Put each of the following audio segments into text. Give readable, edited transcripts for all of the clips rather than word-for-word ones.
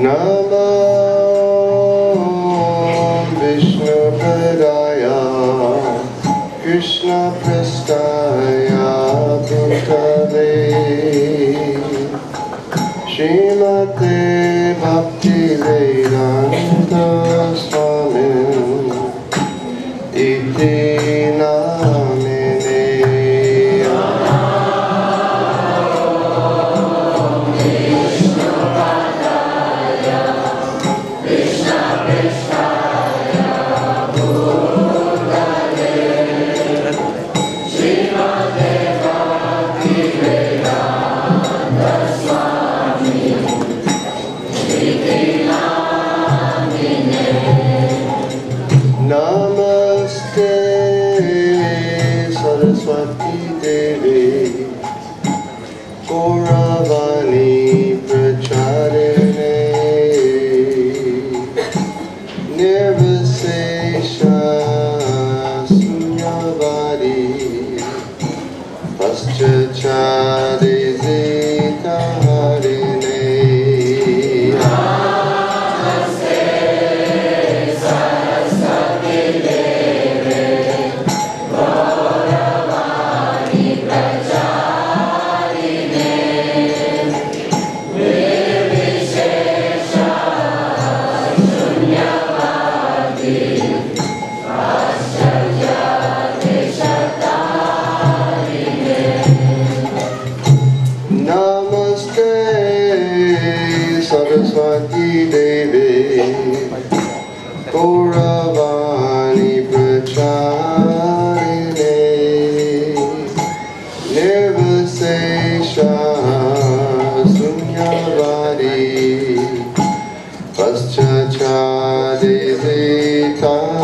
Namo Vishnupadaya Krishna Prestaya Bhutale Srimate Bhakti Vedanta Swami Iti Namine. Namaste Saraswati Devi Gauravani Pracharine Nirvisesha Sunyavadi Paschachari Zita Harine. Saraswati Devi Gauravani Pracharine Nirvisesha Sunyavadi Paschachari Zitarine.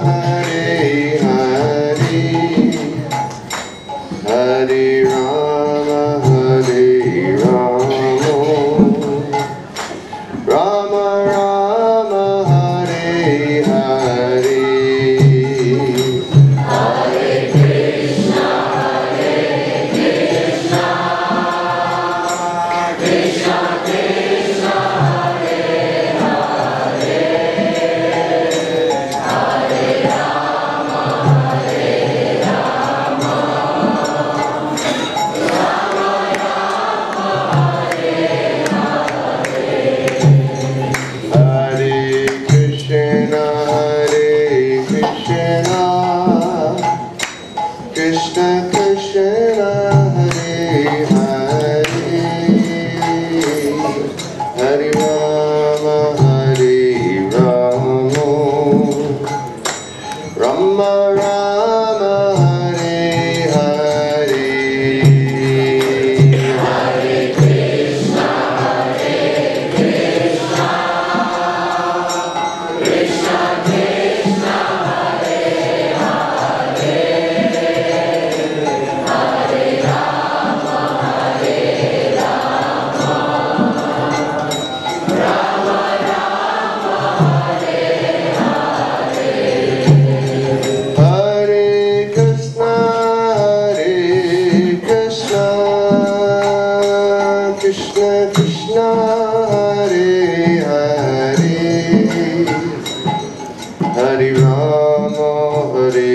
Hare Hare, Hare Rama, Hare Rama, Rama Rama, Hare Hare, Hare Krishna, Krishna Krishna, Hare Krishna, Krishna Krishna, Hare Hare, Hare Rama, Hare Rama, Rama Rama, Hare Hare, Hare Krishna, Krishna Krishna, Hare Krishna, Krishna Krishna, Hare Hare, Hare Rama, Hare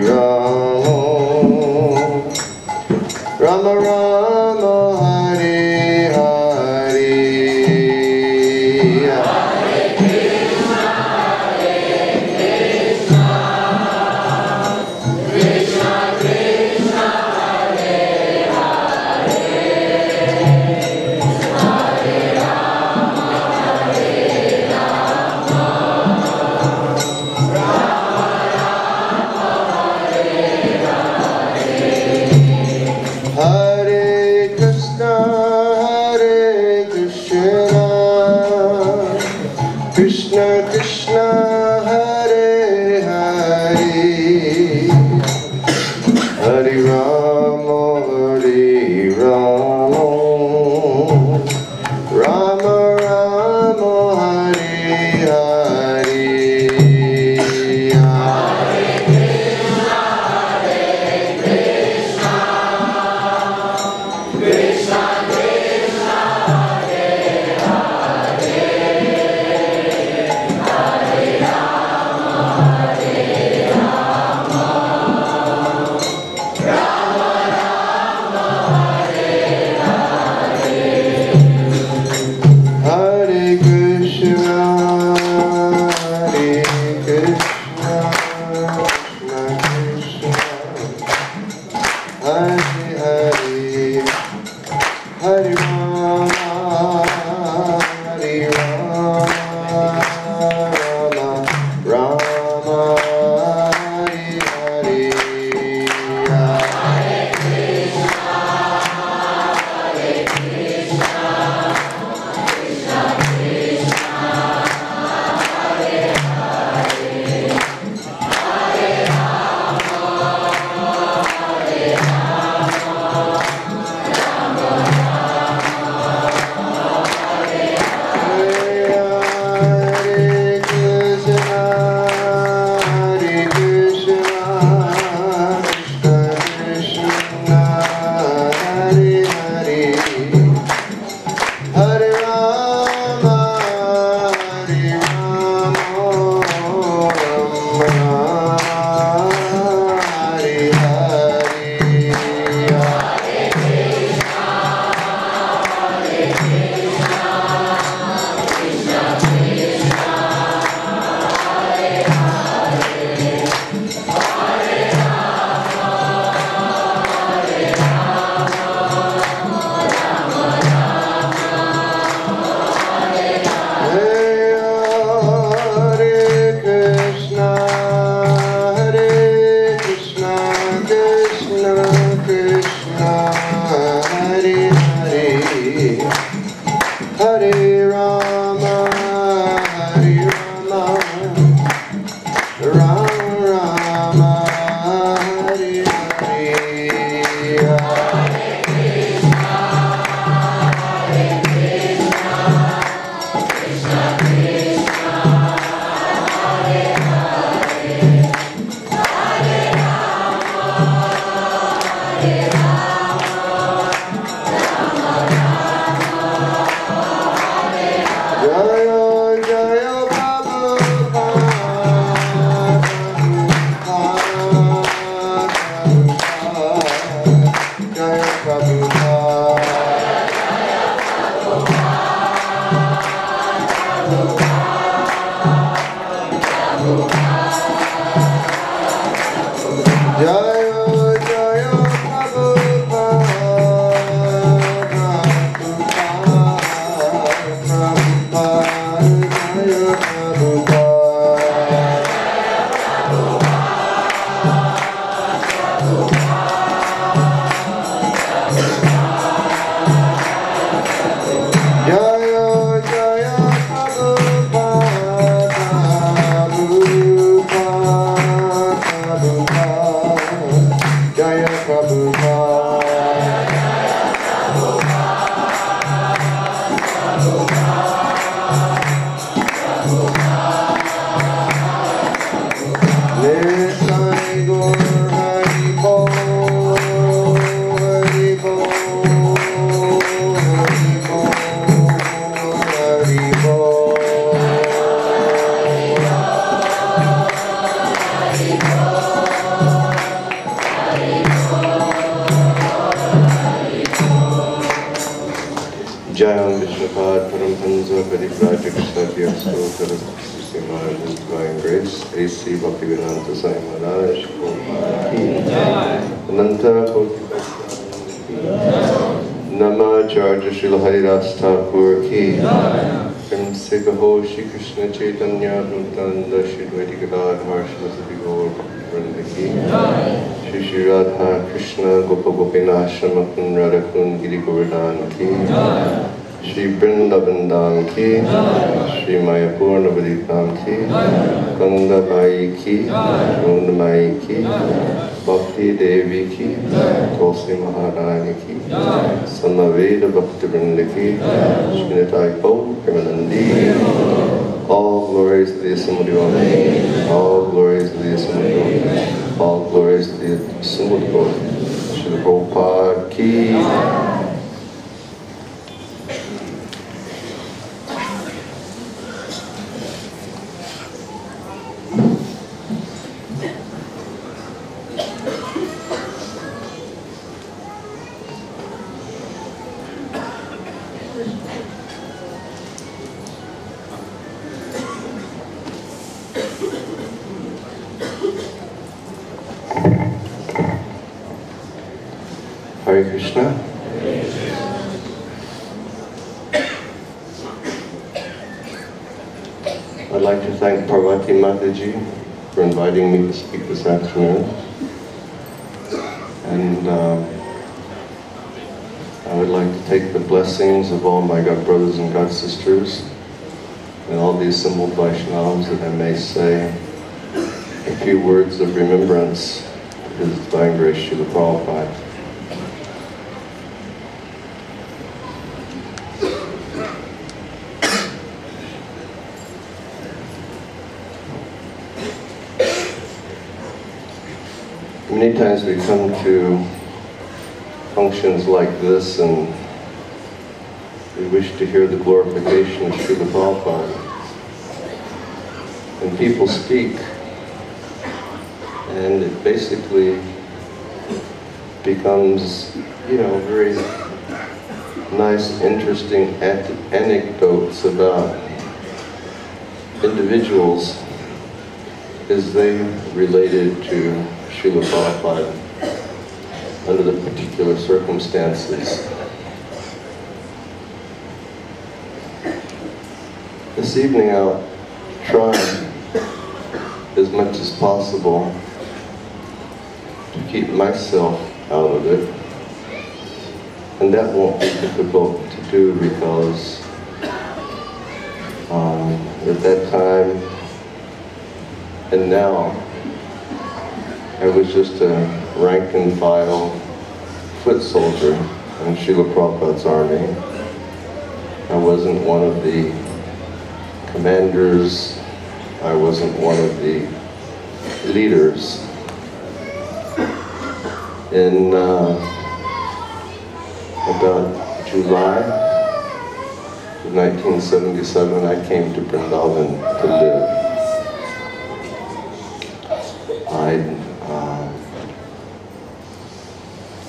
Rama, Rama Rama, Hare Hare, Hare Vishnupada Paramhansa Parivrajak Satya Stotra Sri Maharaj's Divine Grace, A.C. Bhaktivedanta Swami Maharaj, Ananta Koti Namacharya Srila Haridas Thakur ki Prem Se Gaho Shri Krishna Chaitanya Nityananda Shri Dvaita Gadadhar Shri Gaur Vrinda ki Shri Shri Radha Krishna Gopa Gopinath Shamakun Radhakun Giri Govardhan ki Shri Vrindavan Dham ki, Shri Mayapur Navadipam ki, Ganga Mai ki, Gunda Mai ki, Bhakti Devi ki, Tulsi Maharani ki, Samaveda Bhakti Vrinda ki, Shri Gaur Premanandi. All glories to the Assembled One, all glories to the Assembled One, all glories to the Assembled One. Shri Prabhupada ki. Hare Krishna. I'd like to thank Parvati Mataji for inviting me to speak this afternoon. And I would like to take the blessings of all my God brothers and God sisters and all the assembled Vaishnavas that I may say a few words of remembrance to His Divine Grace Srila Prabhupada. Many times we come to functions like this and we wish to hear the glorification of Srila Prabhupada. And people speak, and it basically becomes, very nice, interesting anecdotes about individuals as they related to Srila Prabhupada under the particular circumstances. This evening I'll try as much as possible to keep myself out of it, and that won't be difficult to do because at that time and now I was just a rank and file foot soldier in Srila Prabhupada's army. I wasn't one of the commanders. I wasn't one of the leaders. In about July of 1977, I came to Vrindavan to live. I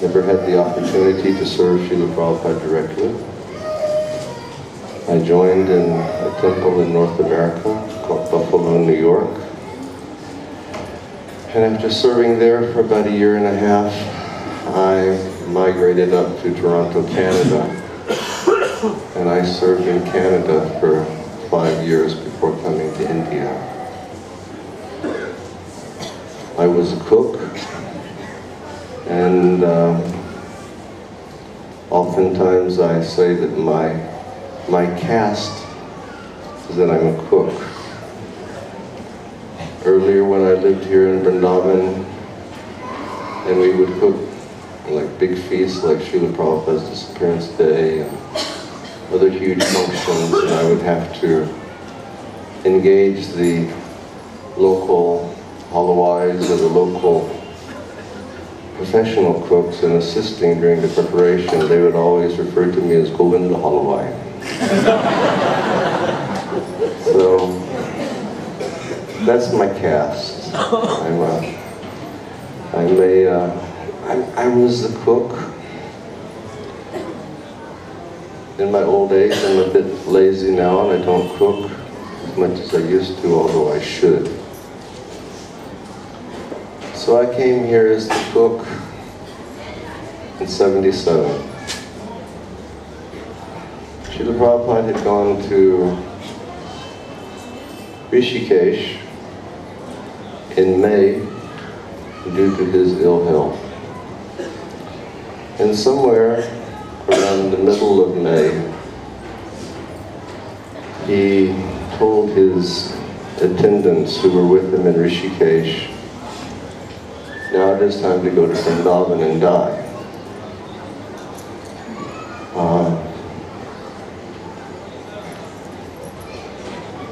never had the opportunity to serve Srila Prabhupada directly. I joined in a temple in North America called Buffalo, New York. And after serving there for about 1.5 years, I migrated up to Toronto, Canada. And I served in Canada for 5 years before coming to India. I was a cook, and oftentimes I say that my caste is that I'm a cook. Earlier when I lived here in Vrindavan, and we would cook like big feasts like Srila Prabhupada's Disappearance Day and other huge functions, and I would have to engage the local halawais or the local professional cooks in assisting during the preparation. They would always refer to me as Govinda Halawai. So that's my caste. I was the cook, In my old age, I'm a bit lazy now and I don't cook as much as I used to, although I should. So I came here as the cook in '77. Srila Prabhupada had gone to Rishikesh in May due to his ill health. And somewhere around the middle of May, he told his attendants who were with him in Rishikesh, now it is time to go to Vrindavan and die.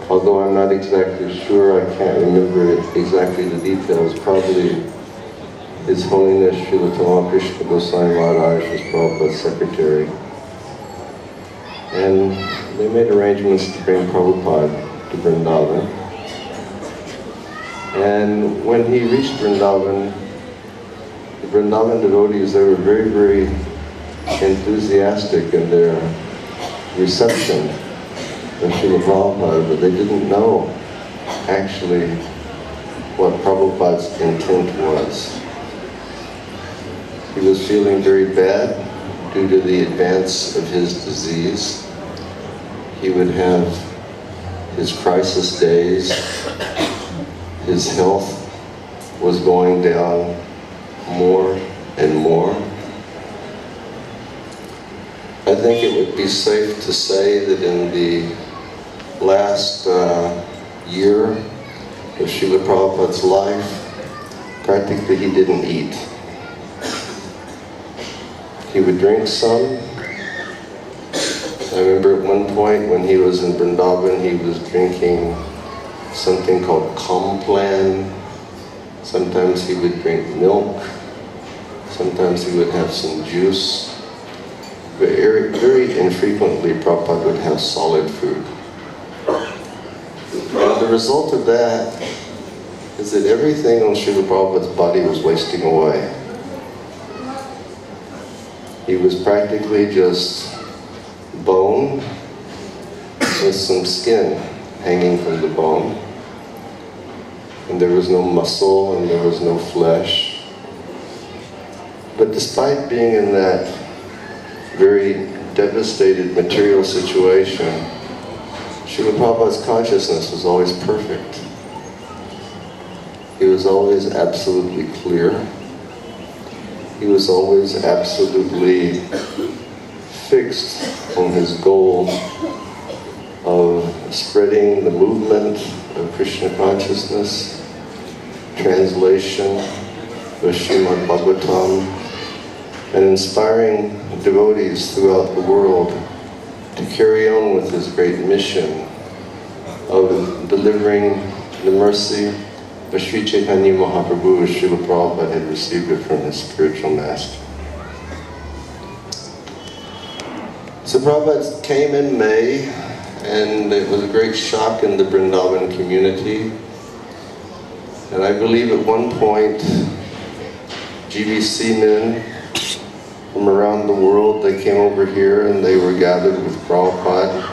Although I'm not exactly sure, I can't remember exactly the details, probably His Holiness Srila Krishna Goswami Maharaj was Prabhupada's secretary. And they made arrangements to bring Prabhupada to Vrindavan. And when he reached Vrindavan, the Vrindavan devotees, they were very, very enthusiastic in their reception of Srila Prabhupada, but they didn't know actually what Prabhupada's intent was. He was feeling very bad due to the advance of his disease. He would have his crisis days. His health was going down more and more. I think it would be safe to say that in the last year of Srila Prabhupada's life, practically he didn't eat. He would drink some. I remember at one point when he was in Vrindavan, he was drinking something called Complan. Sometimes he would drink milk. Sometimes he would have some juice. But very infrequently, Prabhupada would have solid food. And the result of that is that everything on Srila Prabhupada's body was wasting away. He was practically just bone with some skin hanging from the bone. And there was no muscle and there was no flesh. But despite being in that very devastated material situation, Srila Prabhupada's consciousness was always perfect. He was always absolutely clear. He was always absolutely fixed on his goal of spreading the movement of Krishna consciousness, translation of Srimad Bhagavatam, and inspiring devotees throughout the world to carry on with his great mission of delivering the mercy of Sri Chaitanya Mahaprabhu as Srila Prabhupada had received it from his spiritual master. So Prabhupada came in May, and it was a great shock in the Vrindavan community. And I believe at one point, GBC men from around the world, they came over here and they were gathered with Prabhupada.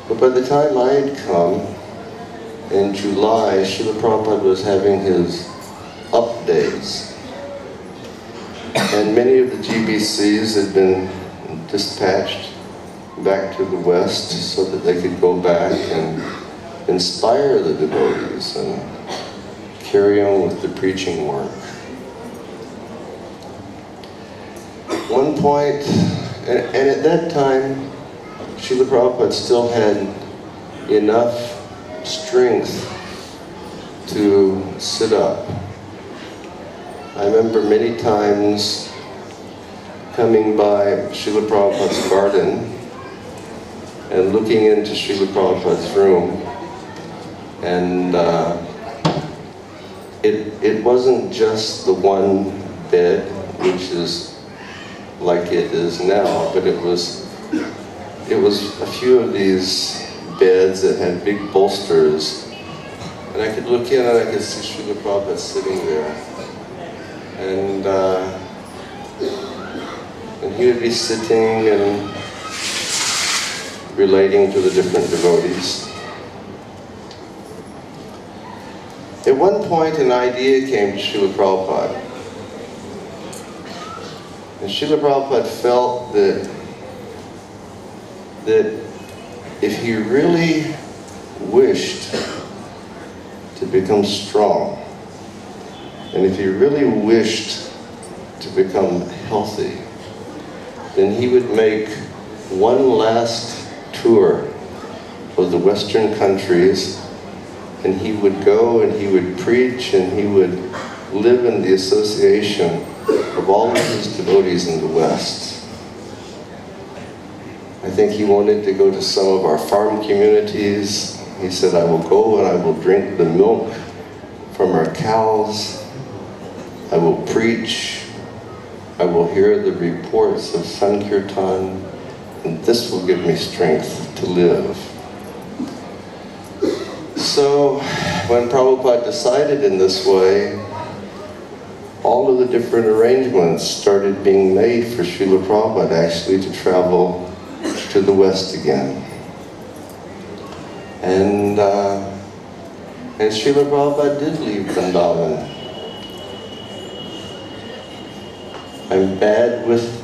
But by the time I had come, in July, Srila Prabhupada was having his up days. And many of the GBCs had been dispatched back to the West so that they could go back and inspire the devotees and carry on with the preaching work. At one point, and at that time, Srila Prabhupada still had enough strength to sit up. I remember many times coming by Srila Prabhupada's garden and looking into Srila Prabhupada's room, and it wasn't just the one bed, which is like it is now, but it was a few of these beds that had big bolsters, and I could look in and I could see Srila Prabhupada sitting there. And And he would be sitting and relating to the different devotees. At one point, an idea came to Srila Prabhupada. And Srila Prabhupada felt that if he really wished to become strong, and if he really wished to become healthy, then he would make one last tour of the Western countries, and he would go and he would preach and he would live in the association of all of his devotees in the West. I think he wanted to go to some of our farm communities. He said, I will go and I will drink the milk from our cows. I will preach. I will hear the reports of Sankirtan, and this will give me strength to live. So, when Prabhupada decided in this way, all of the different arrangements started being made for Srila Prabhupada actually to travel to the West again. And Srila Prabhupada did leave Vrindavan. I'm bad with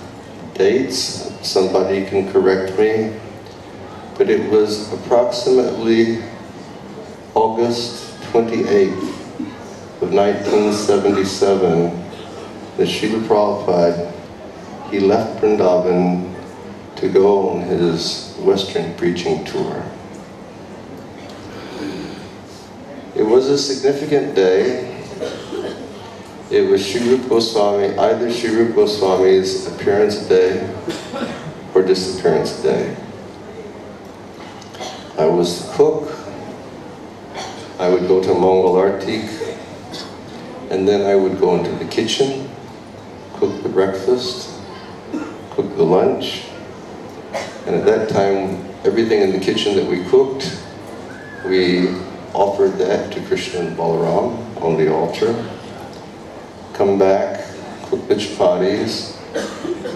dates, somebody can correct me, but it was approximately August 28th of 1977 that Srila Prabhupada, he left Vrindavan to go on his Western preaching tour. It was a significant day. It was Sri Rupa Goswami, either Sri Rupa Goswami's appearance day or disappearance day. I was the cook. I would go to Mongol Artik, and then I would go into the kitchen, cook the breakfast, cook the lunch, and at that time, everything in the kitchen that we cooked, we offered that to Krishna and Balaram on the altar. Come back, cook the chapatis,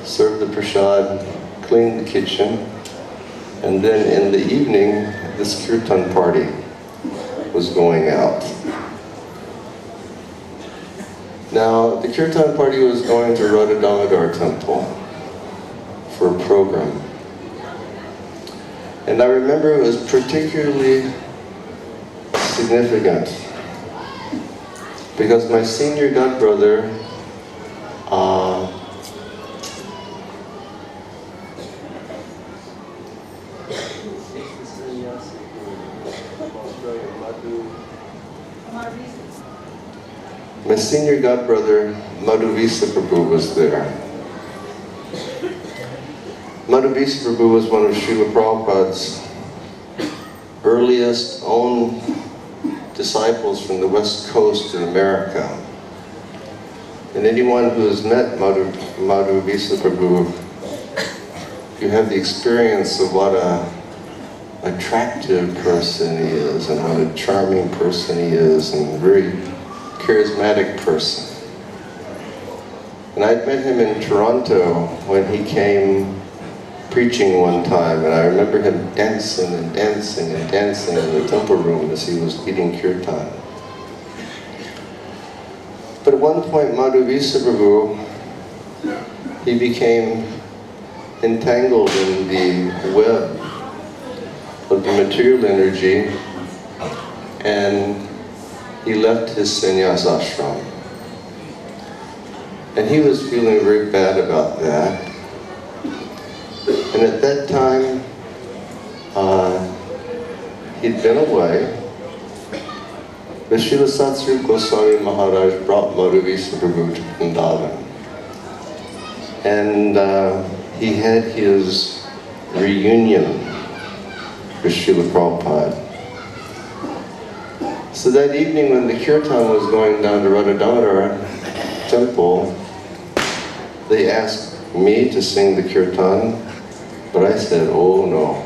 serve the prasad, clean the kitchen, and then in the evening, this kirtan party was going out. Now, the kirtan party was going to Radha Damodar temple for a program. And I remember it was particularly significant because my senior godbrother, my senior godbrother, Madhuvisa Prabhu, was there. Madhuvisa Prabhu was one of Srila Prabhupada's earliest own disciples from the West Coast in America. And anyone who has met Madhuvisa Prabhu, you have the experience of what an attractive person he is, and what a charming person he is, and a very charismatic person. And I'd met him in Toronto when he came preaching one time, and I remember him dancing and dancing and dancing in the temple room as he was leading kirtan. But at one point, Madhuvisa Prabhu, he became entangled in the web of the material energy, and he left his sannyas ashram. And he was feeling very bad about that. And at that time, he'd been away. But Srila Satsrup Goswami Maharaj brought Madhuvisa Prabhu to Vrindavan. And he had his reunion with Srila Prabhupada. So that evening when the kirtan was going down to Radha Damodar temple, they asked me to sing the kirtan, but I said, oh no.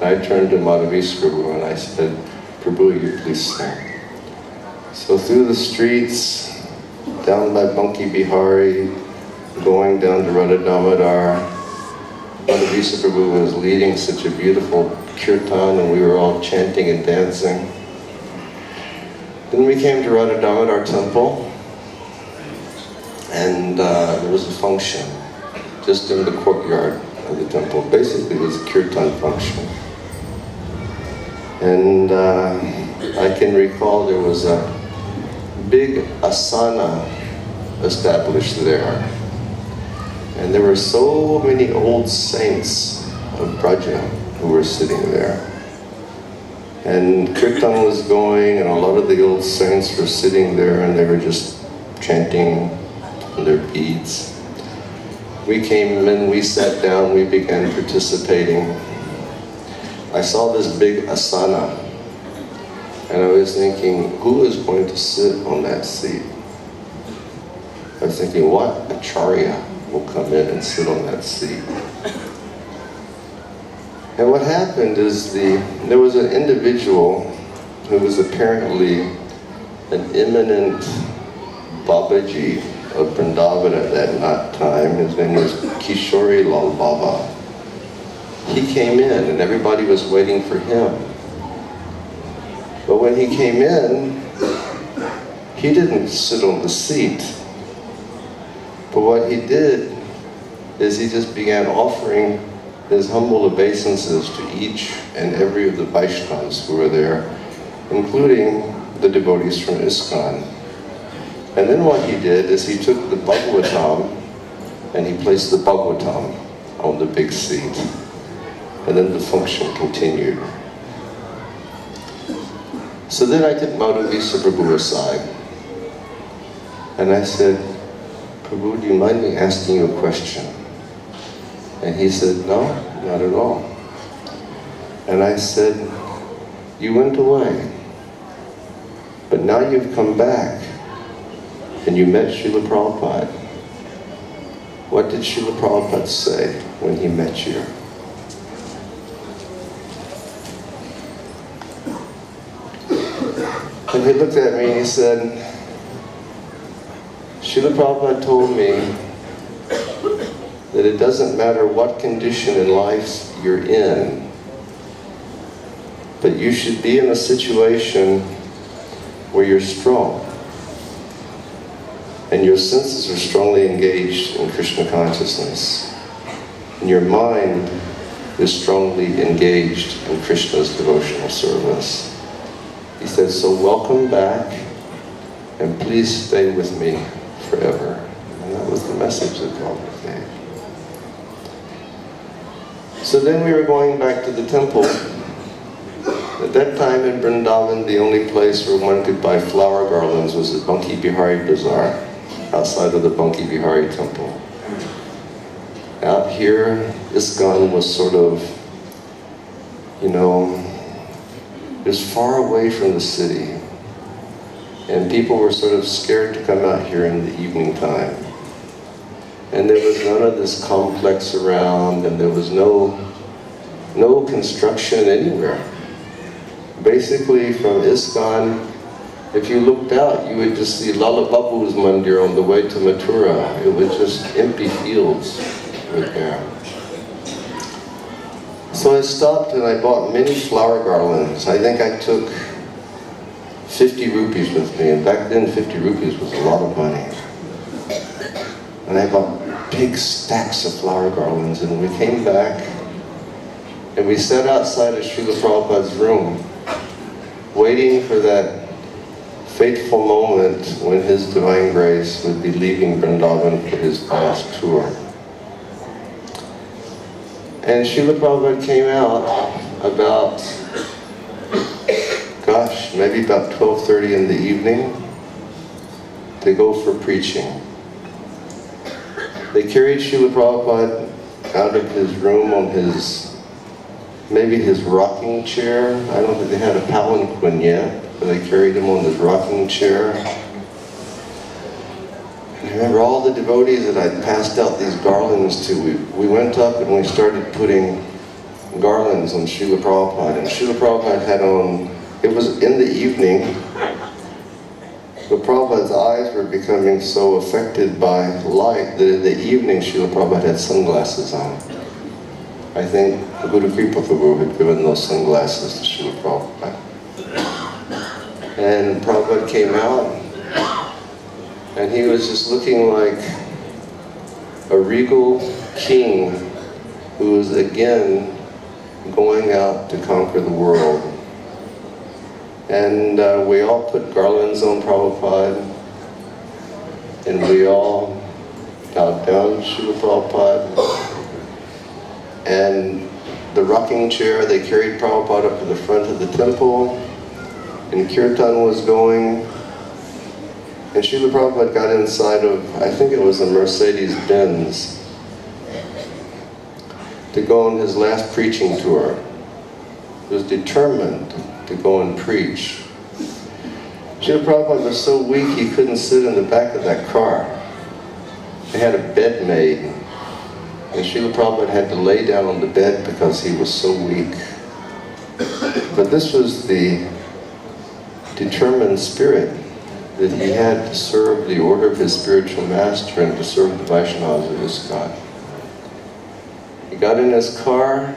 I turned to Madhuvisa Prabhu and I said, Prabhu, you please sing. So through the streets, down by Banki Bihari, going down to Radha Damodar. Vrindavan Prabhu was leading such a beautiful kirtan, and we were all chanting and dancing. Then we came to Radha Damodar temple, and there was a function just in the courtyard of the temple. Basically, it was a kirtan function. And I can recall there was a big asana established there. And there were so many old saints of Braja who were sitting there. And kirtan was going, and a lot of the old saints were sitting there, and they were just chanting their beads. We came in, we sat down, we began participating. I saw this big asana, and I was thinking, who is going to sit on that seat? I was thinking, what acharya will come in and sit on that seat? And what happened is there was an individual who was apparently an eminent Babaji of Vrindavan at that time. His name was Kishori Lal Baba. He came in and everybody was waiting for him. But when he came in, he didn't sit on the seat. But what he did is he just began offering his humble obeisances to each and every of the Vaishnavas who were there, including the devotees from ISKCON. And then what he did is he took the Bhagavatam and he placed the Bhagavatam on the big seat. And then the function continued. So then I took Madhavisa Prabhu aside. And I said, Prabhu, do you mind me asking you a question? And he said, no, not at all. And I said, you went away, but now you've come back, and you met Srila Prabhupada. What did Srila Prabhupada say when he met you? And he looked at me and he said, Srila Prabhupada told me that it doesn't matter what condition in life you're in, but you should be in a situation where you're strong and your senses are strongly engaged in Krishna consciousness and your mind is strongly engaged in Krishna's devotional service. He said, so welcome back and please stay with me forever. And that was the message that Prabhupada gave. So then we were going back to the temple. At that time in Vrindavan, the only place where one could buy flower garlands was at Banki Bihari Bazaar, outside of the Banki Bihari temple. Out here, ISKCON was sort of, you know, it was far away from the city. And people were sort of scared to come out here in the evening time. And there was none of this complex around, and there was no construction anywhere. Basically, from ISKCON, if you looked out, you would just see Lala Babu's mandir on the way to Mathura. It was just empty fields right there. So I stopped and I bought many flower garlands. I think I took 50 rupees with me, and back then 50 rupees was a lot of money. And I bought big stacks of flower garlands, and we came back and we sat outside of Srila Prabhupada's room waiting for that fateful moment when His Divine Grace would be leaving Vrindavan for his last tour. And Srila Prabhupada came out about, gosh, maybe about 12:30 in the evening to go for preaching. They carried Srila Prabhupada out of his room on maybe his rocking chair. I don't think they had a palanquin yet, but they carried him on his rocking chair. And I remember all the devotees that I passed out these garlands to. We went up and we started putting garlands on Srila Prabhupada. And Srila Prabhupada had on, it was in the evening, But Prabhupada's eyes were becoming so affected by light that in the evening Srila Prabhupada had sunglasses on. I think Guru Kripa Prabhu had given those sunglasses to Srila Prabhupada. And Prabhupada came out, and he was just looking like a regal king who was again going out to conquer the world. And we all put garlands on Prabhupada, and we all bowed down to Srila Prabhupada. And the rocking chair, they carried Prabhupada up to the front of the temple, and Kirtan was going. And Srila Prabhupada got inside of, I think it was a Mercedes-Benz, to go on his last preaching tour. He was determined to go and preach. Srila Prabhupada was so weak he couldn't sit in the back of that car. They had a bed made, and Srila Prabhupada had to lay down on the bed because he was so weak. But this was the determined spirit that he had to serve the order of his spiritual master and to serve the Vaishnavas of ISKCON. He got in his car,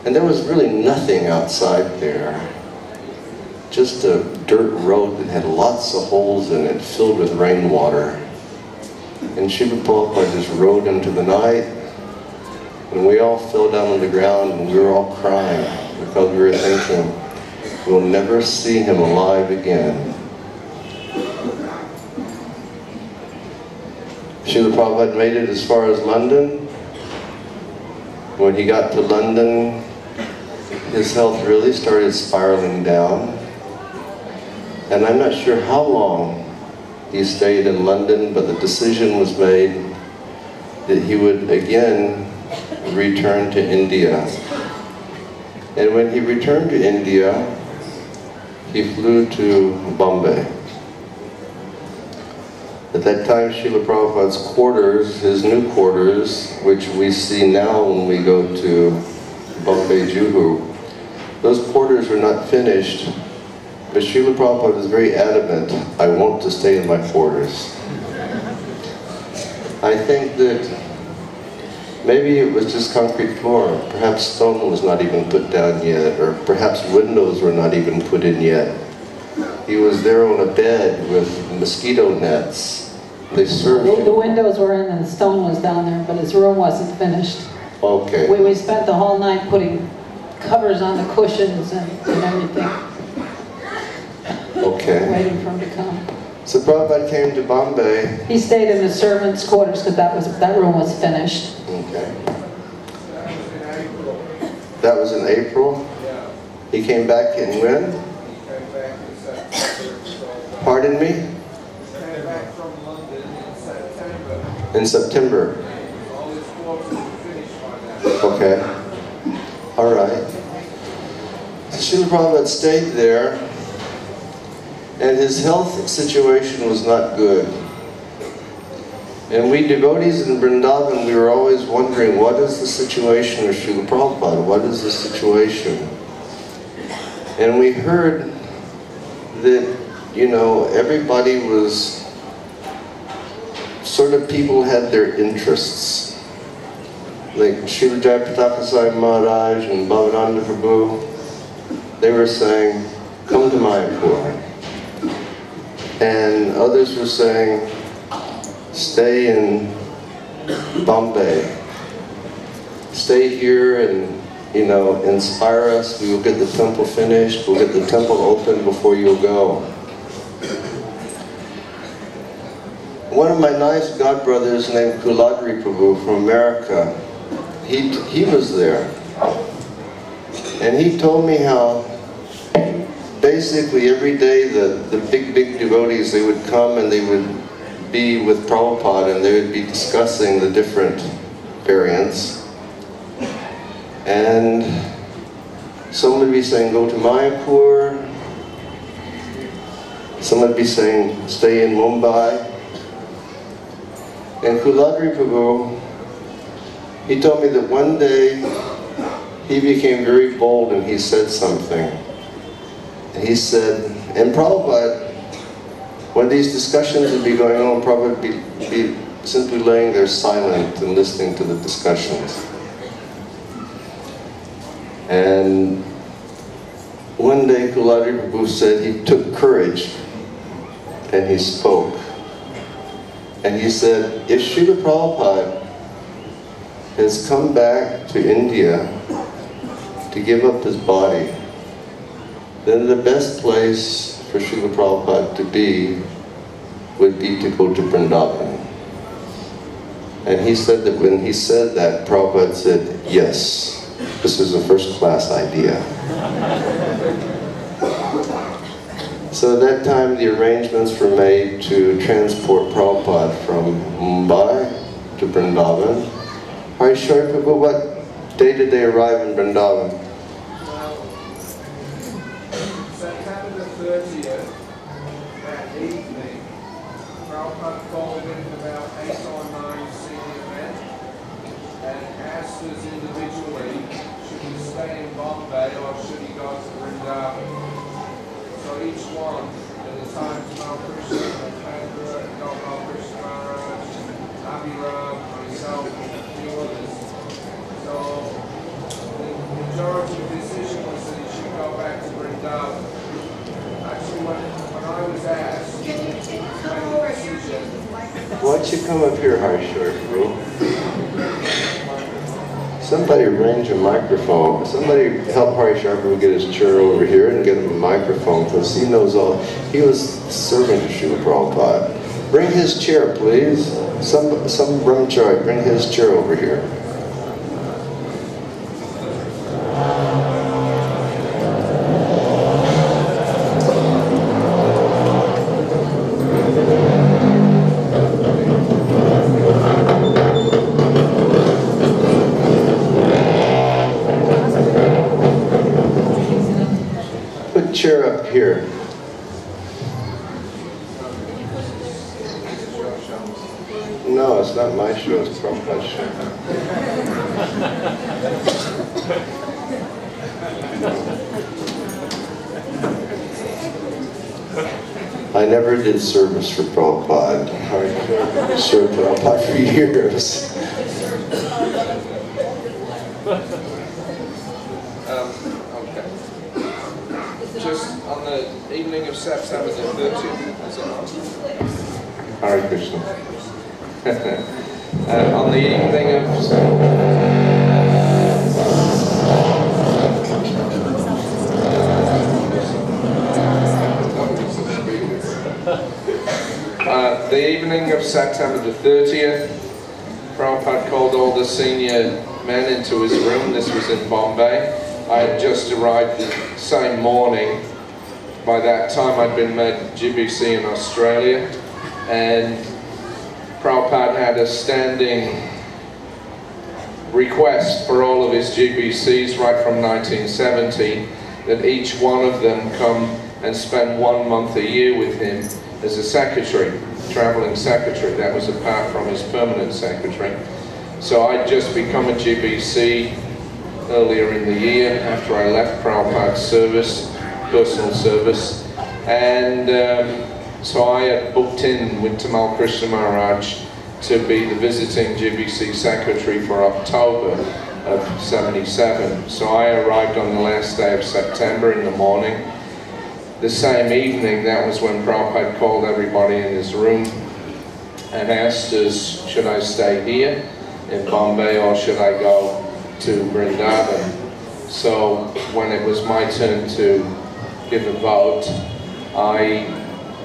and there was really nothing outside there. Just a dirt road that had lots of holes in it, filled with rainwater. And Srila Prabhupada just rode into the night, and we all fell down on the ground, and we were all crying because we were thinking, we'll never see him alive again. Srila Prabhupada made it as far as London. When he got to London, his health really started spiraling down. And I'm not sure how long he stayed in London, but the decision was made that he would again return to India. And when he returned to India, he flew to Bombay. At that time, Srila Prabhupada's quarters, his new quarters, which we see now when we go to Bombay Juhu, those quarters were not finished, but Srila Prabhupada was very adamant, I want to stay in my quarters. I think that maybe it was just concrete floor, perhaps stone was not even put down yet, or perhaps windows were not even put in yet. He was there on a bed with mosquito nets. They served him. The windows were in and the stone was down there, but his room wasn't finished. Okay. We spent the whole night putting covers on the cushions and everything. Okay. Waiting for him to come. So Prabhupada came to Bombay. He stayed in the servants' quarters because that room was finished. Okay. That was in April? He came back in when? Pardon me? Came back from London in September. In September. All his quarters were finished by now. Okay. All right. So Srila Prabhupada stayed there, and his health situation was not good. And we devotees in Vrindavan, we were always wondering, what is the situation of Srila Prabhupada? What is the situation? And we heard that, you know, everybody was, sort of people had their interests. Like Srila Jayapataka Sai Maharaj and Bhavananda Prabhu, they were saying, come to Mayapur. And others were saying, stay in Bombay. Stay here and, you know, inspire us. We will get the temple finished. We'll get the temple open before you'll go. One of my nice godbrothers named Kuladri Prabhu from America, he was there. And he told me how basically every day the big devotees, they would come and they would be with Prabhupada and they would be discussing the different variants. And someone would be saying, go to Mayapur. Someone would be saying, stay in Mumbai. And Kuladri Prabhu, he told me that one day he became very bold and he said something. And he said, and Prabhupada, when these discussions would be going on, Prabhupada would be simply laying there silent and listening to the discussions. And one day Kuladi Prabhu said he took courage and he spoke. And he said, if Srila Prabhupada has come back to India to give up his body, then the best place for Srila Prabhupada to be would be to go to Vrindavan. And he said that when he said that, Prabhupada said, yes, this is a first-class idea. So at that time, the arrangements were made to transport Prabhupada from Mumbai to Vrindavan. Harishar Prabhu, what day did they arrive in Vrindavan? September the 30th, that evening, Prabhupada called in about 8 or 9 senior men and asked us individually, should we stay in Bombay or should he go to Vrindavan? So each one, at the time, Tamal Krishna, Pandra, Gopal Krishna Maharaj, Abhiram, myself, and a few others. So the majority decision was that he should go back to Vrindavan. Actually, when I was asked, Can you come over here and use the microphone? Why don't you come up here, Harishar Prabhu? Somebody arrange a microphone. Somebody help Harishar Prabhu get his chair over here and get him a microphone, because he knows all. He was serving to Srila Prabhupada. Bring his chair, please. Some brahmachari, bring his chair over here. Chair up here. No, it's not my show, it's Prabhupada's show. I never did service for Prabhupada. I served Prabhupada for years. just on the evening of September the 30th, is it not? Hare Krishna. On the evening of September the 30th, Prabhupada called all the senior men into his room. This was in Bombay. I had just arrived the same morning. By that time I'd been made GBC in Australia, and Prabhupada had a standing request for all of his GBCs right from 1970 that each one of them come and spend 1 month a year with him as a secretary, traveling secretary. That was apart from his permanent secretary. So I'd just become a GBC earlier in the year after I left Prabhupada's service, personal service, and so I had booked in with Tamal Krishna Maharaj to be the visiting GBC secretary for October of '77. So I arrived on the last day of September in the morning. The same evening, that was when Prabhupada called everybody in his room and asked us, should I stay here in Bombay or should I go to Vrindavan? So when it was my turn to give a vote, I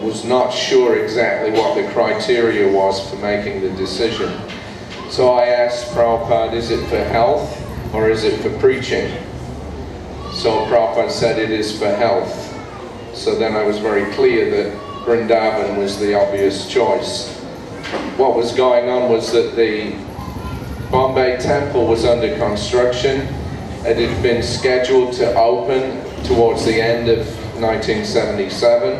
was not sure exactly what the criteria was for making the decision. So I asked Prabhupada, is it for health or is it for preaching? So Prabhupada said it is for health. So then I was very clear that Vrindavan was the obvious choice. What was going on was that the Bombay temple was under construction. It had been scheduled to open towards the end of 1977.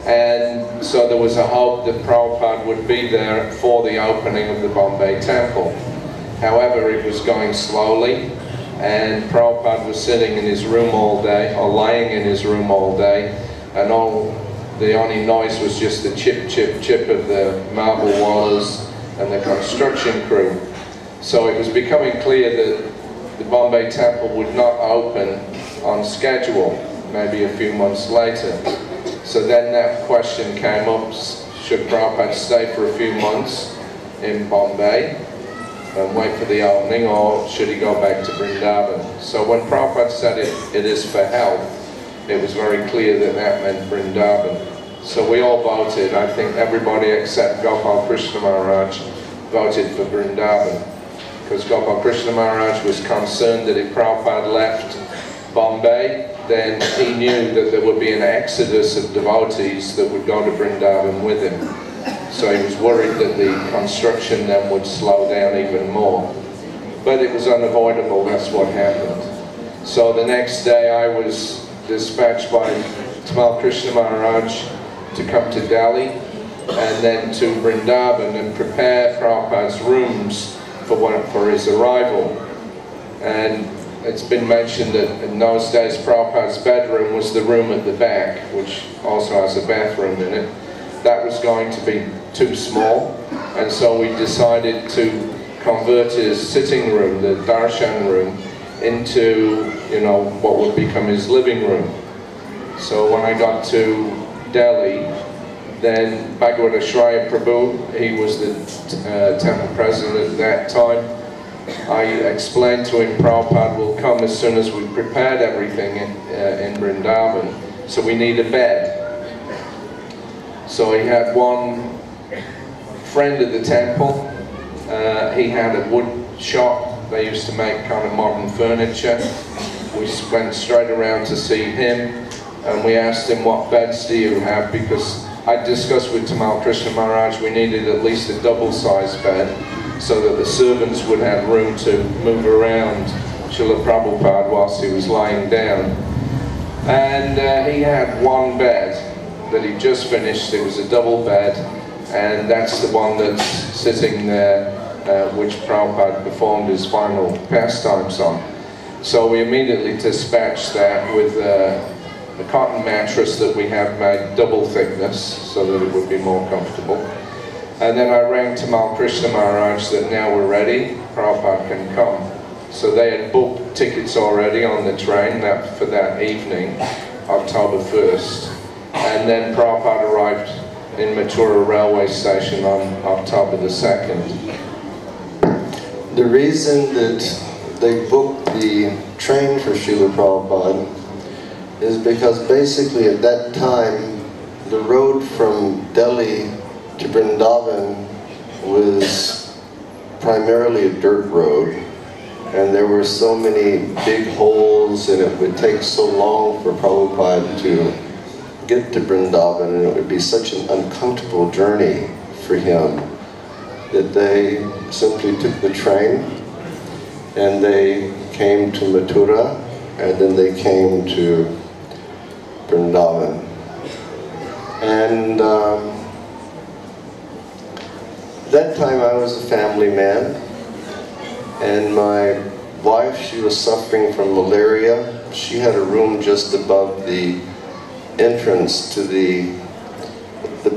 And so there was a hope that Prabhupada would be there for the opening of the Bombay temple. However, it was going slowly, and Prabhupada was sitting in his room all day, or lying in his room all day, and all The only noise was just the chip, chip, chip of the marble wallers and the construction crew. So it was becoming clear that the Bombay temple would not open on schedule, maybe a few months later. So then that question came up, should Prabhupada stay for a few months in Bombay and wait for the opening, or should he go back to Vrindavan? So when Prabhupada said it is for health, it was very clear that that meant Vrindavan. So we all voted. I think everybody except Gopal Krishna Maharaj voted for Vrindavan, because Gopal Krishna Maharaj was concerned that if Prabhupada left Bombay, then he knew that there would be an exodus of devotees that would go to Vrindavan with him. So he was worried that the construction then would slow down even more. But it was unavoidable, that's what happened. So the next day I was dispatched by Tamal Krishna Maharaj to come to Delhi and then to Vrindavan and prepare Prabhupada's rooms for his arrival. And it's been mentioned that in those days Prabhupada's bedroom was the room at the back, which also has a bathroom in it. That was going to be too small, and so we decided to convert his sitting room, the darshan room, into, what would become his living room. So when I got to Delhi, then Bhagavad Ashraya Prabhu, he was the temple president at that time, I explained to him Prabhupada will come as soon as we prepared everything in Vrindavan, so we need a bed. So he had one friend at the temple, he had a wood shop, they used to make kind of modern furniture. We went straight around to see him, and we asked him, what beds do you have? Because I discussed with Tamal Krishna Maharaj we needed at least a double-sized bed so that the servants would have room to move around Srila Prabhupada whilst he was lying down. And he had one bed that he just finished. It was a double bed, and that's the one that's sitting there, which Prabhupada performed his final pastimes on. So we immediately dispatched that with a cotton mattress that we have made double thickness so that it would be more comfortable. And then I rang Tamal Krishna Maharaj that now we're ready, Prabhupada can come. So they had booked tickets already on the train for that evening, October 1st. And then Prabhupada arrived in Mathura railway station on October the 2nd. The reason that they booked the train for Srila Prabhupada is because basically at that time the road from Delhi to Vrindavan was primarily a dirt road, and there were so many big holes and it would take so long for Prabhupada to get to Vrindavan, and it would be such an uncomfortable journey for him that they simply took the train and they came to Mathura and then they came to Vrindavan. And that time I was a family man, and my wife, she was suffering from malaria. She had a room just above the entrance to the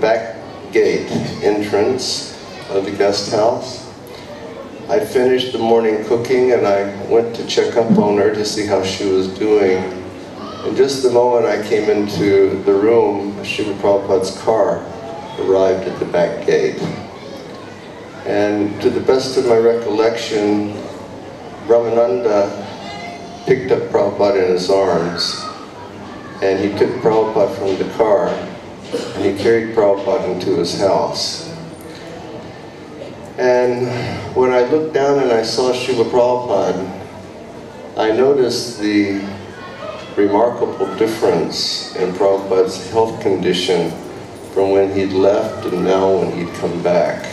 back gate entrance of the guest house. I finished the morning cooking and I went to check up on her to see how she was doing. And just the moment I came into the room, Srila Prabhupada's car arrived at the back gate. And to the best of my recollection, Ramananda picked up Prabhupada in his arms, and he took Prabhupada from the car, and he carried Prabhupada into his house. And when I looked down and I saw Srila Prabhupada, I noticed the remarkable difference in Prabhupada's health condition from when he'd left and now when he'd come back.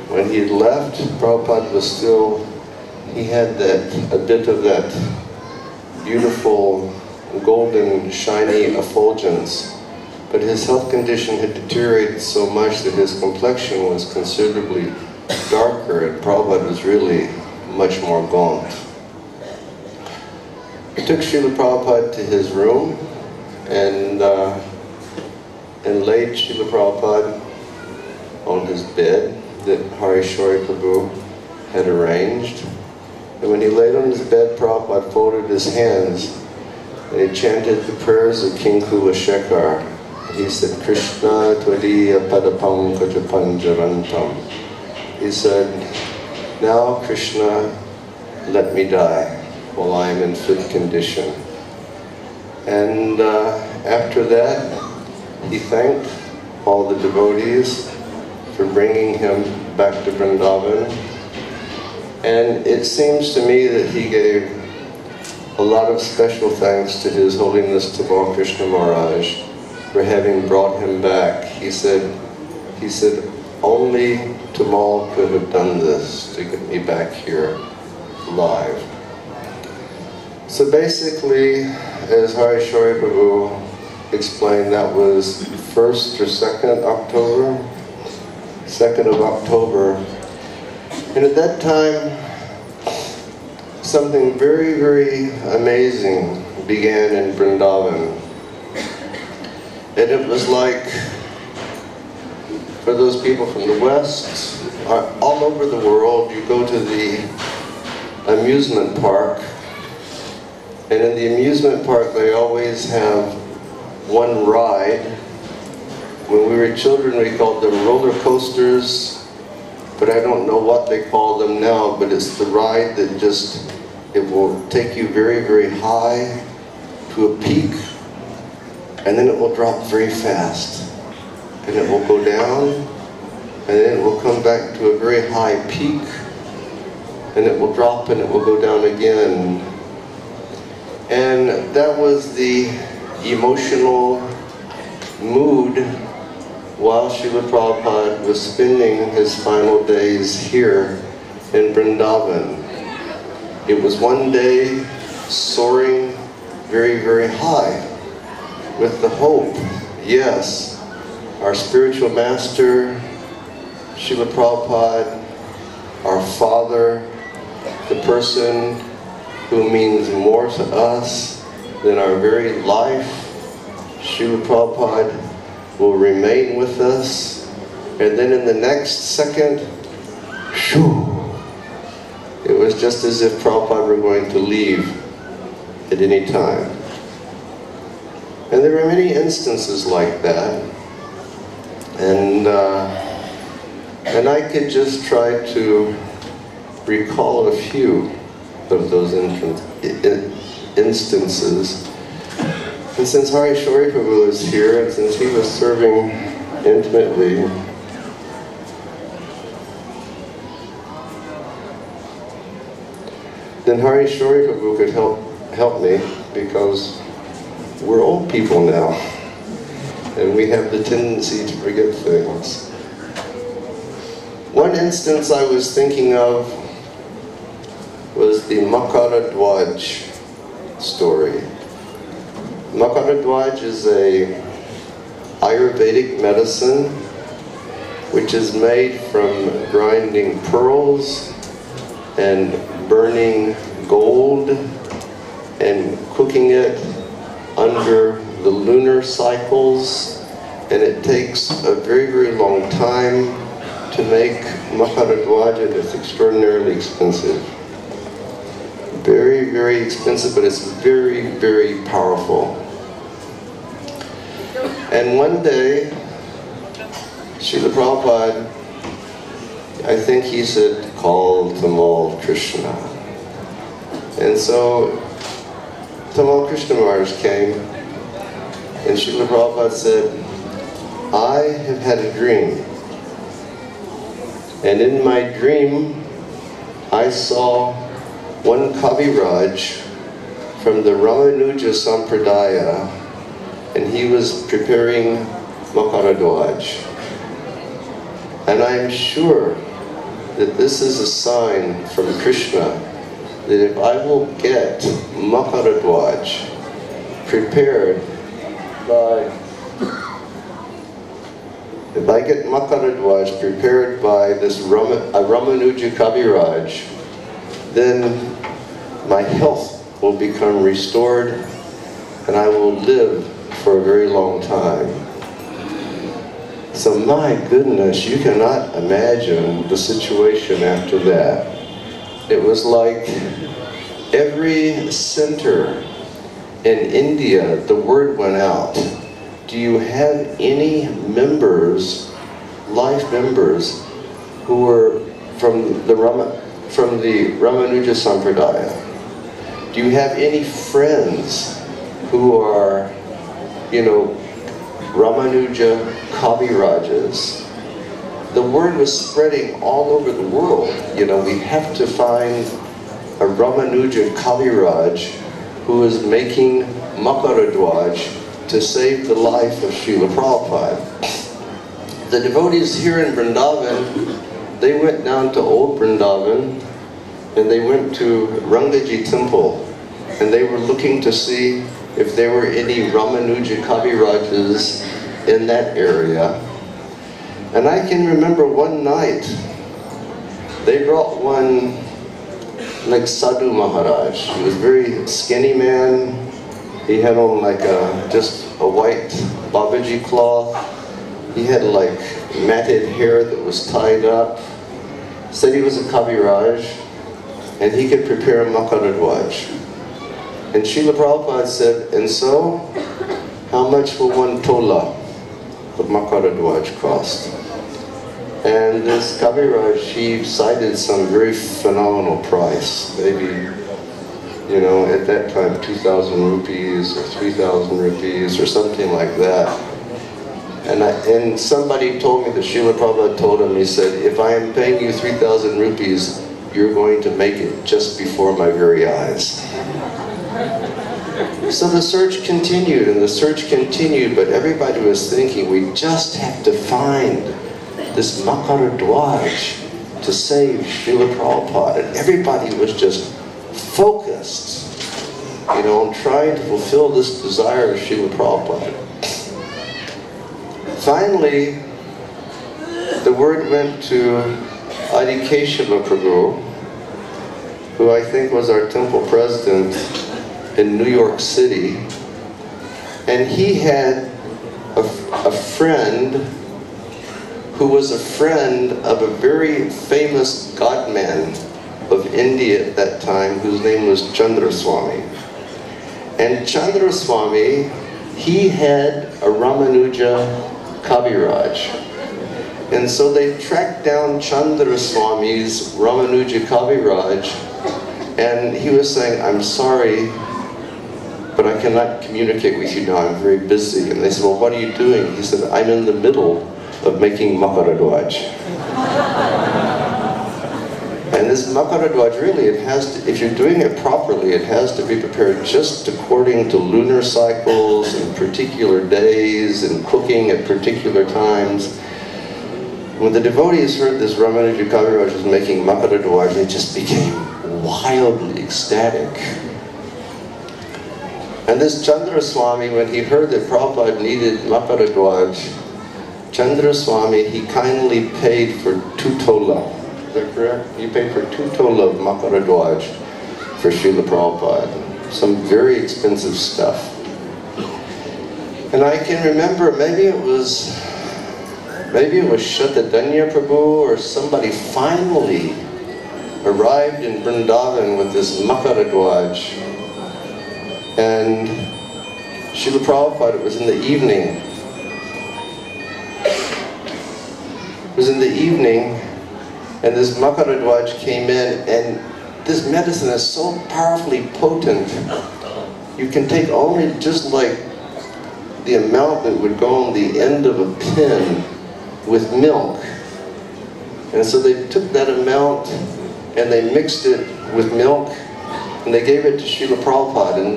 When he had left, Prabhupada was still, he had a bit of that beautiful golden shiny effulgence, but his health condition had deteriorated so much that his complexion was considerably darker, and Prabhupada was really much more gaunt. I took Srila Prabhupada to his room, and and laid Srila Prabhupada on his bed that Harishwari Prabhu had arranged. And when he laid on his bed, Prabhupada folded his hands and he chanted the prayers of King Kulashekar. He said, Krishna Tvadiya Padapankaj Panjarantam. He said, now Krishna, let me die while I am in fit condition. And after that, he thanked all the devotees for bringing him back to Vrindavan. And it seems to me that he gave a lot of special thanks to His Holiness Tamal Krishna Maharaj for having brought him back. He said, only Tamal could have done this to get me back here alive. So basically, as Harishwari Prabhu explained, that was 1st or 2nd October? 2nd of October. And at that time, something very, very amazing began in Vrindavan. And it was like, for those people from the West, all over the world, you go to the amusement park, and in the amusement park they always have one ride. When we were children we called them roller coasters, but I don't know what they call them now, but it's the ride that just, it will take you very, very high to a peak, and then it will drop very fast. And it will go down, and then it will come back to a very high peak, and it will drop and it will go down again. And that was the emotional mood while Srila Prabhupada was spending his final days here in Vrindavan. It was one day soaring very, very high with the hope, yes, our spiritual master, Srila Prabhupada, our Father, the person who means more to us than our very life, Srila Prabhupada will remain with us, and then in the next second, shoo, it was just as if Prabhupada were going to leave at any time. And there are many instances like that, and I could just try to recall a few of those instances. And since Harishwari Prabhu is here, and since he was serving intimately, then Harishwari Prabhu could help me, because we're old people now, and we have the tendency to forget things. One instance I was thinking of was the Makara Dwaj story. Makara Dwaj is a Ayurvedic medicine which is made from grinding pearls and burning gold and cooking it under the lunar cycles, and it takes a very, very long time to make Makara Dwaj, and it's extraordinarily expensive. Very, very expensive, but it's very, very powerful. And one day, Srila Prabhupada, I think he said, call Tamal Krishna. And so Tamal Krishna Maharaj came, and Srila Prabhupada said, I have had a dream. And in my dream, I saw one Kaviraj from the Ramanuja Sampradaya, and he was preparing Makara Dwaj. And I am sure that this is a sign from Krishna that if I will get Makara Dwaj prepared by, if I get Makara Dwaj prepared by this Ramanuja Kaviraj, then my health will become restored and I will live for a very long time. So my goodness, you cannot imagine the situation after that. It was like every center in India, the word went out. Do you have any members, life members, who were from the Ramanuja Sampradaya? Do you have any friends who are, you know, Ramanuja Kavirajas? The word was spreading all over the world. You know, we have to find a Ramanuja Kaviraj who is making Makaradwaj to save the life of Srila Prabhupada. The devotees here in Vrindavan, they went down to old Vrindavan and they went to Rangaji temple and they were looking to see if there were any Ramanuja Kavirajas in that area. And I can remember one night, they brought one like Sadhu Maharaj. He was a very skinny man. He had on like just a white Babaji cloth. He had like matted hair that was tied up. Said he was a Kaviraj and he could prepare Makaradwaj. And Srila Prabhupada said, and so, how much will one tola of Makaradwaj cost? And this Kaviraj, she cited some very phenomenal price, maybe, you know, at that time 2,000 rupees or 3,000 rupees or something like that. And somebody told me that Srila Prabhupada told him, he said, if I am paying you 3,000 rupees, you're going to make it just before my very eyes. So the search continued and the search continued, but everybody was thinking, we just have to find this Makaradwaj to save Srila Prabhupada. And everybody was just focused, you know, on trying to fulfill this desire of Srila Prabhupada. Finally, the word went to ISKCON Prabhu, who I think was our temple president in New York City, and he had a friend who was a friend of a very famous godman of India at that time, whose name was Chandra Swami. And Chandra Swami, he had a Ramanuja Kaviraj. And so they tracked down Chandra Swami's Ramanuja Kaviraj, and he was saying, I'm sorry, but I cannot communicate with you now, I'm very busy. And they said, well, what are you doing? He said, I'm in the middle of making Makaradwaj. And this Makaradwaj, really, it has to, if you're doing it properly, it has to be prepared just according to lunar cycles and particular days and cooking at particular times. When the devotees heard this Ramanuja Kaviraj was making Makaradwaj, they just became wildly ecstatic. And this Chandra Swami, when he heard that Prabhupada needed Makaradwaj, Chandra Swami, he kindly paid for 2 tola. Is that correct? He paid for 2 tola of Makaradwaj for Srila Prabhupada. Some very expensive stuff. And I can remember, maybe it was Shatadanya Prabhu or somebody finally arrived in Vrindavan with this Makaradwaj. And Srila Prabhupada, it was in the evening. It was in the evening, and this Makaradwaj came in, and this medicine is so powerfully potent, you can take only just like the amount that would go on the end of a pin with milk. And so they took that amount and they mixed it with milk and they gave it to Srila Prabhupada, and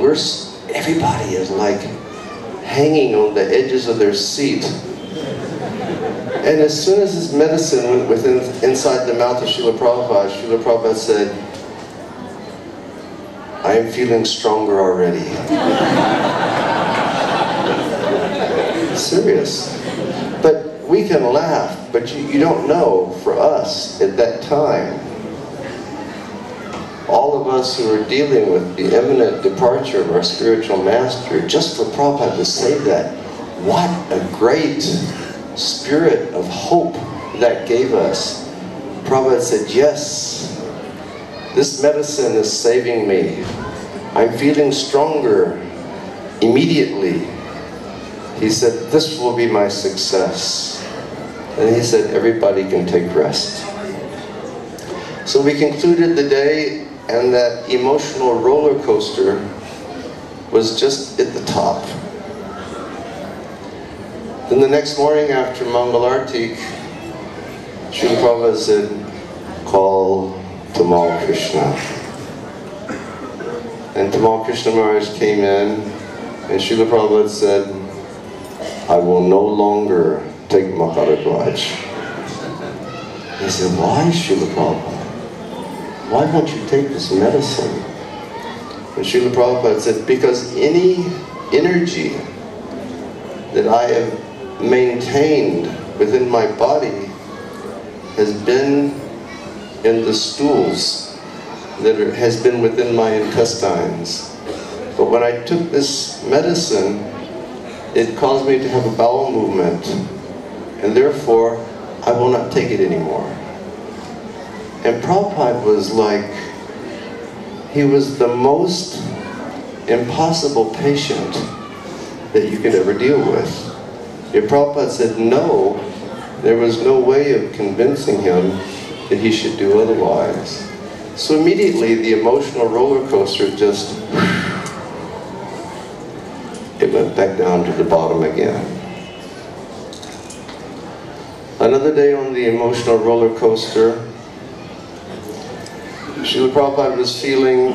everybody is like hanging on the edges of their seat. And as soon as this medicine went inside the mouth of Srila Prabhupada said, I am feeling stronger already. Serious. But we can laugh, but you don't know, for us at that time, all of us who are dealing with the imminent departure of our spiritual master, just for Prabhupada to say that, what a great spirit of hope that gave us. Prabhupada said, yes, this medicine is saving me. I'm feeling stronger immediately. He said, this will be my success. And he said, everybody can take rest. So we concluded the day, and that emotional roller coaster was just at the top. Then the next morning after Mangalartik, Srila Prabhupada said, call Tamal Krishna. And Tamal Krishna Maharaj came in, and Srila Prabhupada said, I will no longer take Maharaj. He said, why, Srila Prabhupada? Why won't you take this medicine? And Srila Prabhupada said, because any energy that I have maintained within my body has been in the stools, that has been within my intestines. But when I took this medicine, it caused me to have a bowel movement, and therefore I will not take it anymore. And Prabhupada was like, he was the most impossible patient that you could ever deal with. If Prabhupada said no, there was no way of convincing him that he should do otherwise. So immediately the emotional roller coaster just, it went back down to the bottom again. Another day on the emotional roller coaster, Srila Prabhupada was feeling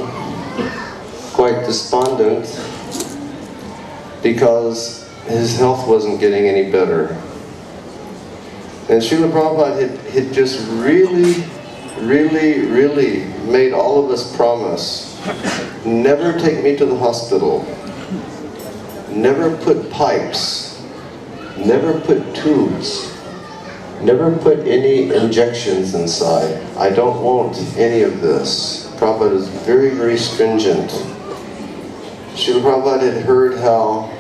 quite despondent because his health wasn't getting any better. And Srila Prabhupada had just really made all of us promise, never take me to the hospital, never put pipes, never put tubes, never put any injections inside. I don't want any of this. Prabhupada is very stringent. Srila Prabhupada had heard how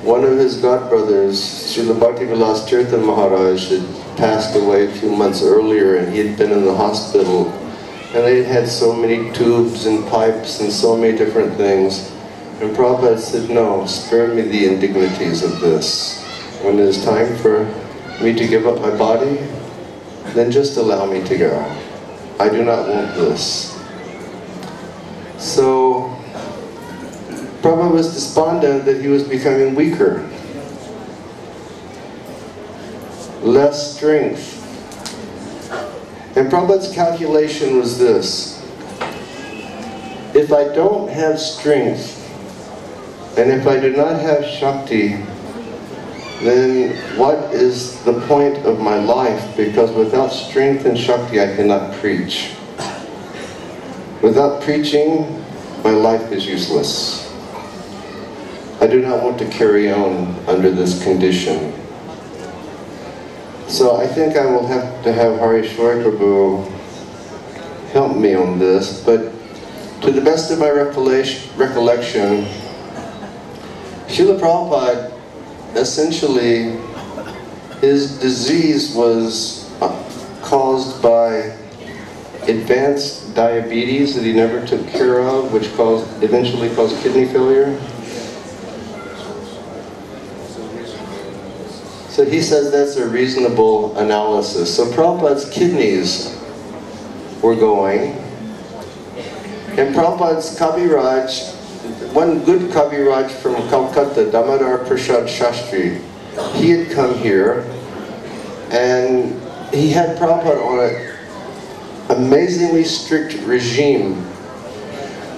one of his godbrothers, Srila Bhaktivilas Tirtha Maharaj, had passed away a few months earlier, and he had been in the hospital. And they had had so many tubes and pipes and so many different things. And Prabhupada said, no, spare me the indignities of this. When it is time for me to give up my body, then just allow me to go. I do not want this. So Prabhupada was despondent that he was becoming weaker, less strength. And Prabhupada's calculation was this: if I don't have strength, and if I do not have Shakti, then what is the point of my life? Because without strength and Shakti, I cannot preach. Without preaching, my life is useless. I do not want to carry on under this condition. So I think I will have to have Harishwar Prabhu help me on this, but to the best of my recollection, Srila Prabhupada, essentially, his disease was caused by advanced diabetes that he never took care of, which eventually caused kidney failure. So he says that's a reasonable analysis. So Prabhupada's kidneys were going, and Prabhupada's Kaviraj, one good Kaviraj from Calcutta, Damodar Prasad Shastri, he had come here, and he had Prabhupada on an amazingly strict regime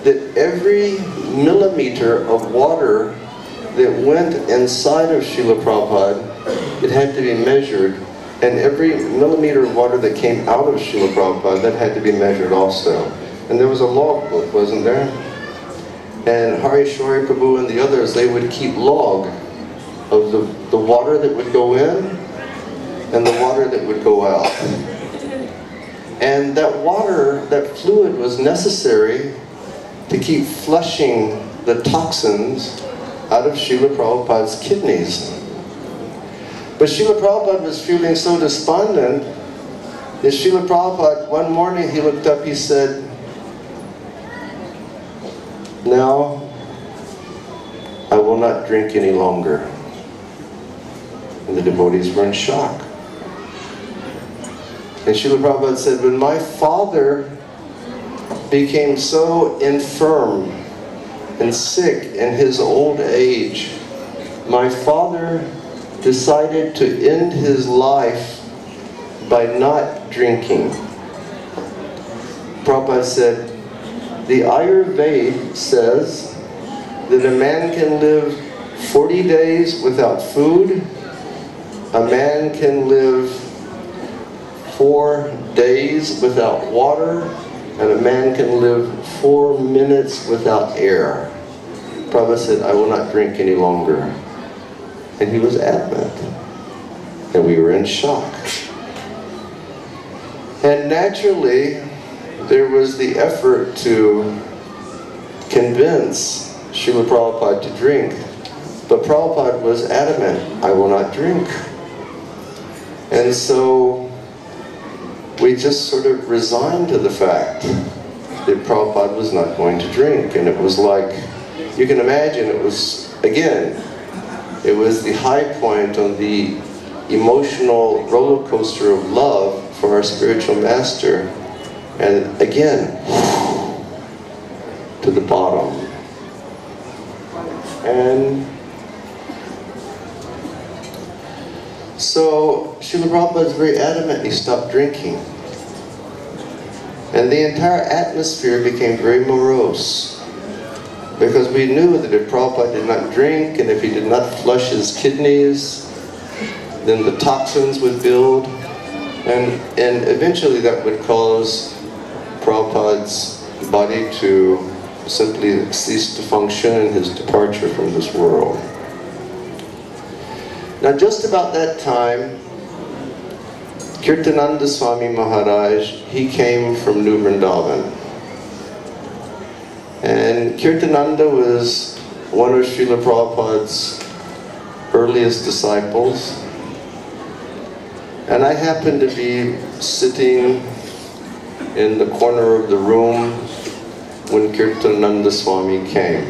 that every millimeter of water that went inside of Srila Prabhupada, it had to be measured, and every millimeter of water that came out of Srila Prabhupada, that had to be measured also. And there was a log book, wasn't there? And Harishwari Prabhu and the others, they would keep log of the water that would go in and the water that would go out. And that water, that fluid, was necessary to keep flushing the toxins out of Srila Prabhupada's kidneys. But Srila Prabhupada was feeling so despondent that Srila Prabhupada, one morning he looked up, he said, "Now, I will not drink any longer." And the devotees were in shock. And Srila Prabhupada said, "When my father became so infirm and sick in his old age, my father decided to end his life by not drinking." Prabhupada said, the Ayurveda says that a man can live 40 days without food, a man can live 4 days without water, and a man can live 4 minutes without air. Prabhupada said, "I will not drink any longer." And he was adamant. And we were in shock. And naturally, there was the effort to convince Srila Prabhupada to drink. But Prabhupada was adamant, "I will not drink." And so we just sort of resigned to the fact that Prabhupada was not going to drink. And it was like, you can imagine, it was, again, it was the high point on the emotional roller coaster of love for our spiritual master. And again, to the bottom. And so Srila Prabhupada is very adamant he stopped drinking. And the entire atmosphere became very morose. Because we knew that if Prabhupada did not drink, and if he did not flush his kidneys, then the toxins would build, and eventually that would cause Prabhupada's body to simply cease to function in his departure from this world. Now just about that time, Kirtananda Swami Maharaj, he came from New Vrindavan. And Kirtananda was one of Srila Prabhupada's earliest disciples. And I happened to be sitting in the corner of the room when Kirtananda Swami came.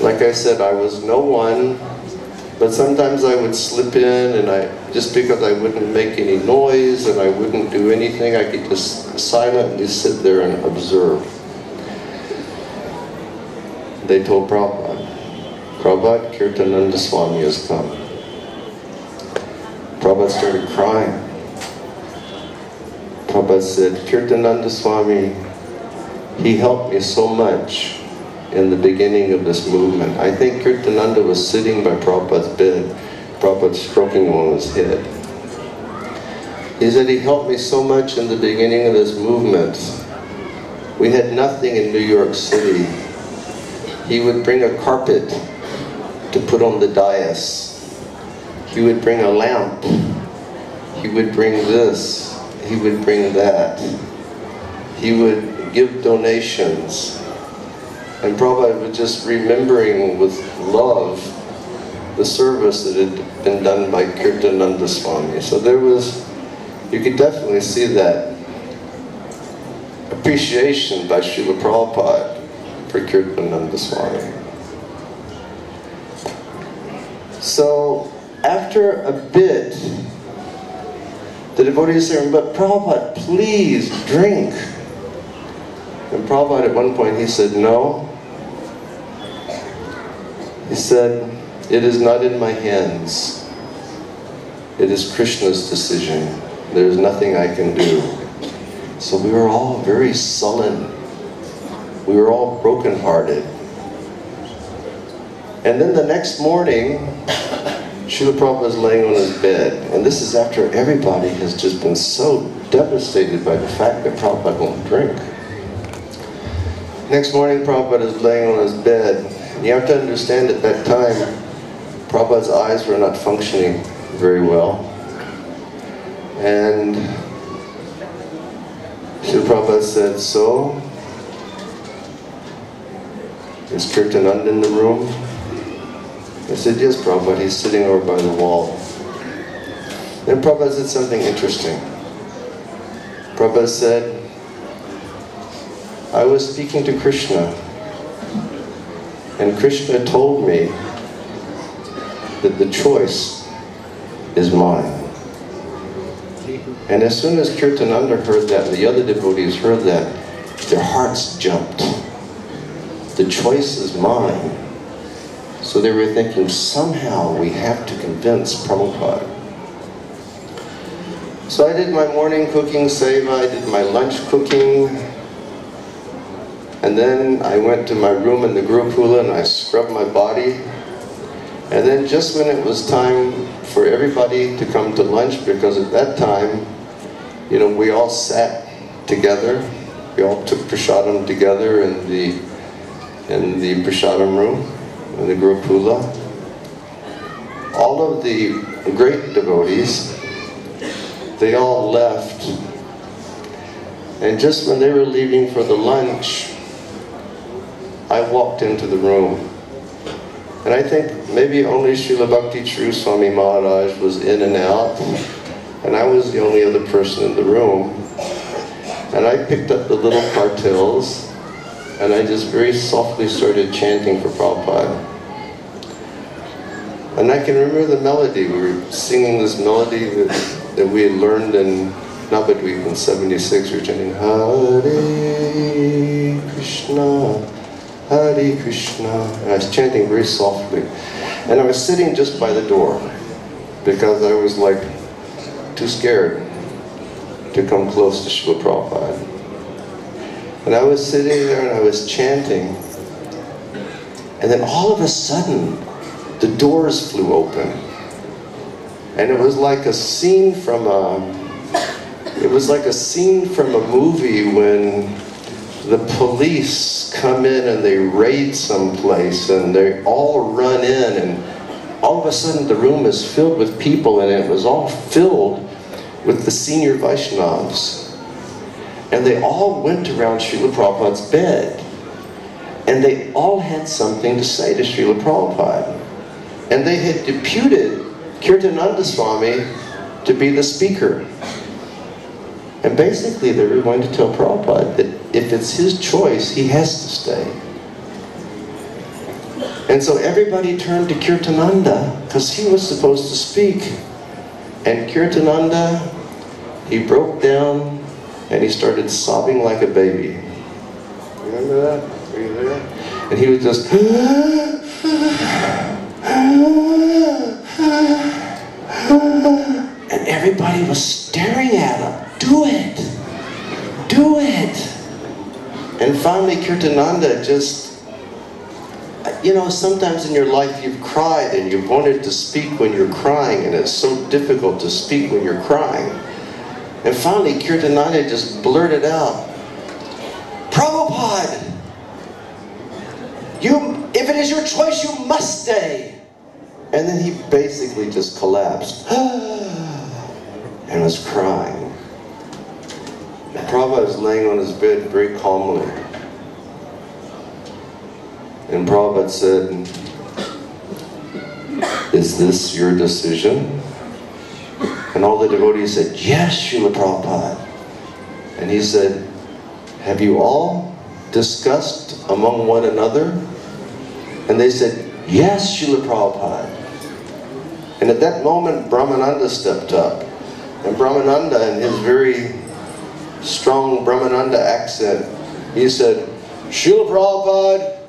Like I said, I was no one, but sometimes I would slip in, and just because I wouldn't make any noise and I wouldn't do anything, I could just silently sit there and observe. They told Prabhupada, "Prabhupada, Kirtananda Swami has come." Prabhupada started crying. Prabhupada said, "Kirtananda Swami, he helped me so much in the beginning of this movement." I think Kirtananda was sitting by Prabhupada's bed, Prabhupada stroking on his head. He said, "He helped me so much in the beginning of this movement. We had nothing in New York City. He would bring a carpet to put on the dais. He would bring a lamp. He would bring this. He would bring that. He would give donations." And Prabhupada was just remembering with love the service that had been done by Kirtananda Swami. So there was, you could definitely see that appreciation by Srila Prabhupada for Kirtananda Swami. So after a bit, the devotees said, "But Prabhupada, please drink." And Prabhupada at one point, he said, "No." He said, "It is not in my hands. It is Krishna's decision. There is nothing I can do." So we were all very sullen. We were all brokenhearted. And then the next morning, Srila Prabhupada was laying on his bed. And this is after everybody has just been so devastated by the fact that Prabhupada won't drink. Next morning, Prabhupada is laying on his bed. And you have to understand at that time, Prabhupada's eyes were not functioning very well. And Srila Prabhupada said, "So, is Kirtananda in the room?" I said, yes, Prabhupada, he's sitting over by the wall. Then Prabhupada said something interesting. Prabhupada said, I was speaking to Krishna, and Krishna told me that the choice is mine. And as soon as Kirtananda heard that, and the other devotees heard that, their hearts jumped. The choice is mine. So they were thinking, somehow we have to convince Prabhupada. So I did my morning cooking seva, I did my lunch cooking, and then I went to my room in the Gurukula and I scrubbed my body. And then just when it was time for everybody to come to lunch, because at that time, you know, we all sat together, we all took prasadam together in the prasadam room, in the Gurukula. All of the great devotees, they all left. And just when they were leaving for the lunch, I walked into the room. And I think maybe only Srila Bhakti True Swami Maharaj was in and out, and I was the only other person in the room. And I picked up the little cartels, and I just very softly started chanting for Prabhupada. And I can remember the melody. We were singing this melody that we had learned in Navadvip in '76. We were chanting, Hare Krishna, Hare Krishna. And I was chanting very softly. And I was sitting just by the door because I was like too scared to come close to Srila Prabhupada. And I was sitting there and I was chanting. And then all of a sudden, the doors flew open. And it was like a scene from a movie when the police come in and they raid someplace and they all run in, and all of a sudden the room is filled with people, and it was all filled with the senior Vaishnavas. And they all went around Srila Prabhupada's bed, and they all had something to say to Srila Prabhupada. And they had deputed Kirtananda Swami to be the speaker. And basically they were going to tell Prabhupada that if it's his choice, he has to stay. And so everybody turned to Kirtananda because he was supposed to speak. And Kirtananda, he broke down and he started sobbing like a baby. Remember that? Were you there? And he was just and everybody was staring at him. Do it! Do it! And finally Kirtananda just, you know, sometimes in your life you've cried and you've wanted to speak when you're crying, and it's so difficult to speak when you're crying. And finally Kirtananda just blurted out, Prabhupada! If it is your choice, you must stay. And then he basically just collapsed and was crying. And Prabhupada was laying on his bed very calmly. And Prabhupada said, is this your decision? And all the devotees said, yes, Srila Prabhupada. And he said, have you all discussed among one another? And they said, yes, Srila Prabhupada. And at that moment, Brahmananda stepped up. And Brahmananda, in his very strong Brahmananda accent, he said, Srila Prabhupada,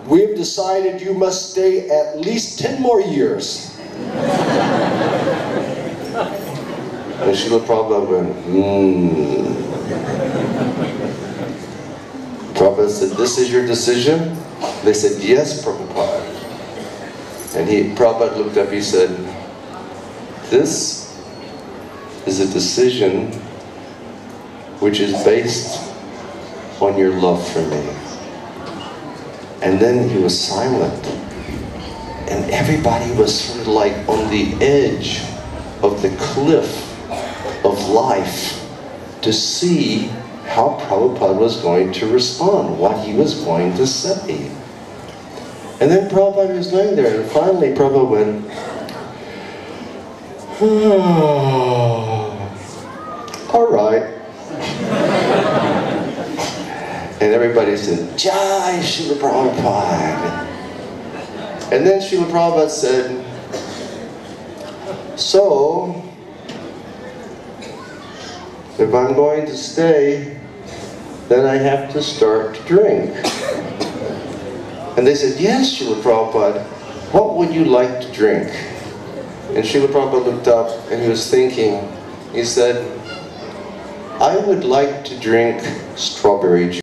we've decided you must stay at least 10 more years. And Srila Prabhupada went, Prabhupada said, this is your decision? They said, yes, Prabhupada. And Prabhupada looked up, he said, this is a decision which is based on your love for me. And then he was silent. And everybody was sort of like on the edge of the cliff of life to see how Prabhupada was going to respond, what he was going to say. And then Prabhupada was laying there, and finally Prabhupada went, all right. And everybody said, Jai Srila Prabhupada. And then Srila Prabhupada said, so, if I'm going to stay, then I have to start to drink. And they said, yes, Srila Prabhupada, what would you like to drink? And Srila Prabhupada looked up and he was thinking, he said, I would like to drink strawberry juice.